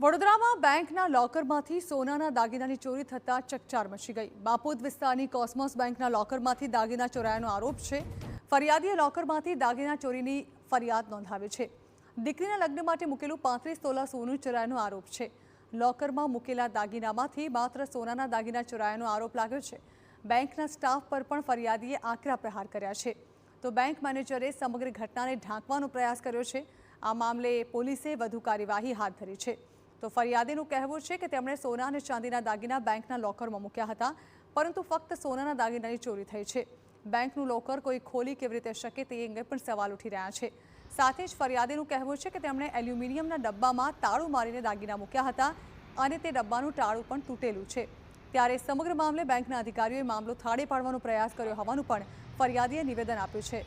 વડોદરામાં બેંકના લોકરમાંથી સોનાના દાગીનાની ચોરી થતા ચકચાર મચી ગઈ। બાપોદ વિસ્તારની કોસ્મોસ બેંકના લોકરમાંથી દાગીના ચોરાયાનો આરોપ છે। ફરિયાદીએ લોકરમાંથી દાગીના ચોરીની ફરિયાદ નોંધાવી છે। દીકરીના લગ્ન માટે મૂકેલું 35 તોલા સોનું ચોરાયાનો આરોપ છે। લોકરમાં મૂકેલા દાગીનામાંથી માત્ર સોનાના દાગીના ચોરાયાનો આરોપ લાગ્યો છે। બેંકના સ્ટાફ પર પણ ફરિયાદીએ આકરા પ્રહાર કર્યા છે। તો બેંક મેનેજરે સમગ્ર ઘટનાને ઢાંકવાનો પ્રયાસ કર્યો છે। આ મામલે પોલીસે વધુ કાર્યવાહી હાથ ધરી છે। તો ફરિયાદીનું કહેવું છે કે તેમણે સોના અને ચાંદીના દાગીના બેંકના લોકરમાં મૂક્યા હતા, પરંતુ ફક્ત સોનાના દાગીનાની ચોરી થઈ છે। બેંકનું લોકર કોઈ ખોલી કેવી રીતે શકે તે અંગે પણ સવાલ ઉઠી રહ્યા છે। સાથે જ ફરિયાદીનું કહેવું છે કે તેમણે એલ્યુમિનિયમના ડબ્બામાં તાળું મારીને દાગીના મૂક્યા હતા અને તે ડબ્બાનું તાળું પણ તૂટેલું છે। ત્યારે સમગ્ર મામલે બેંકના અધિકારીઓએ મામલો થાળે પાડવાનો પ્રયાસ કર્યો હોવાનું પણ ફરિયાદીએ નિવેદન આપ્યું છે।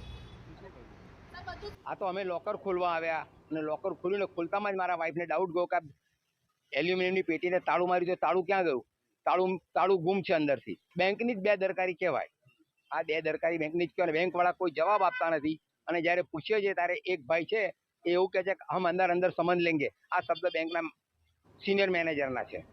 આ તો અમે લોકર ખોલવા આવ્યા અને લોકર ખોલીને ખોલતામાં જ મારા વાઈફને ડાઉટ ગયો કે એલ્યુમિનિયમની પેટીને તાળું માર્યું તો તાળું ક્યાં ગયું? તાળું ગુમ છે અંદરથી। બેંકની જ બેદરકારી કહેવાય। આ બેદરકારી બેંકની જ કહેવાય। બેંકવાળા કોઈ જવાબ આપતા નથી અને જ્યારે પૂછીએ છીએ ત્યારે એક ભાઈ છે એ એવું કહે છે કે હમ અંદર સમજ લેંગે। આ શબ્દ બેંકના સિનિયર મેનેજરના છે।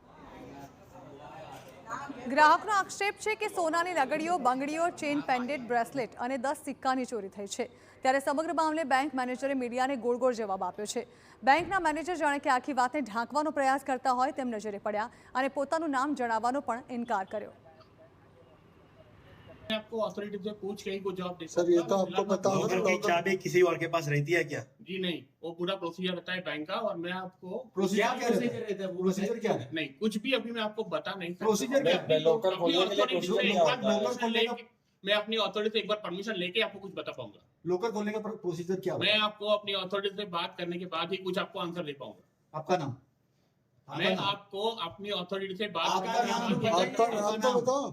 ગ્રાહકનો આક્ષેપ છે કે સોનાની નગડીઓ, બંગડીઓ, ચેન, પેન્ડેન્ટ, બ્રેસલેટ અને 10 સિક્કાની ચોરી થઈ છે। ત્યારે સમગ્ર મામલે બેંક મેનેજરે મીડિયાને ગોળ જવાબ આપ્યો છે। બેંકના મેનેજર જાણે કે આખી વાતને ઢાંકવાનો પ્રયાસ કરતા હોય તેમ નજરે પડ્યા અને પોતાનું નામ જણાવવાનો પણ ઇનકાર કર્યો। आपको अथॉरिटी से पूछ के ही को जवाब दे सर ये तो आपको पता होगा। लॉकर की चाबी किसी और के पास रहती है क्या? जी नहीं, वो पूरा प्रोसीजर रहता है बैंक का और मैं आपको प्रोसीजर क्या रहता है? प्रोसीजर क्या है? नहीं कुछ भी अभी मैं आपको बता नहीं सकता। प्रोसीजर क्या है? लॉकर खोलने के लिए प्रोसीजर क्या होता है? मैं अपनी अथॉरिटी से एक बार परमिशन लेके आपको कुछ बता पाऊंगा। लोकर खोलने का प्रोसीजर क्या मैं आपको अपनी अथॉरिटी से बात करने के बाद ही कुछ आपको आंसर दे पाऊंगा। आपका नाम? मैं आपको अपनी अथॉरिटी से बात आपका नाम तो बताओ।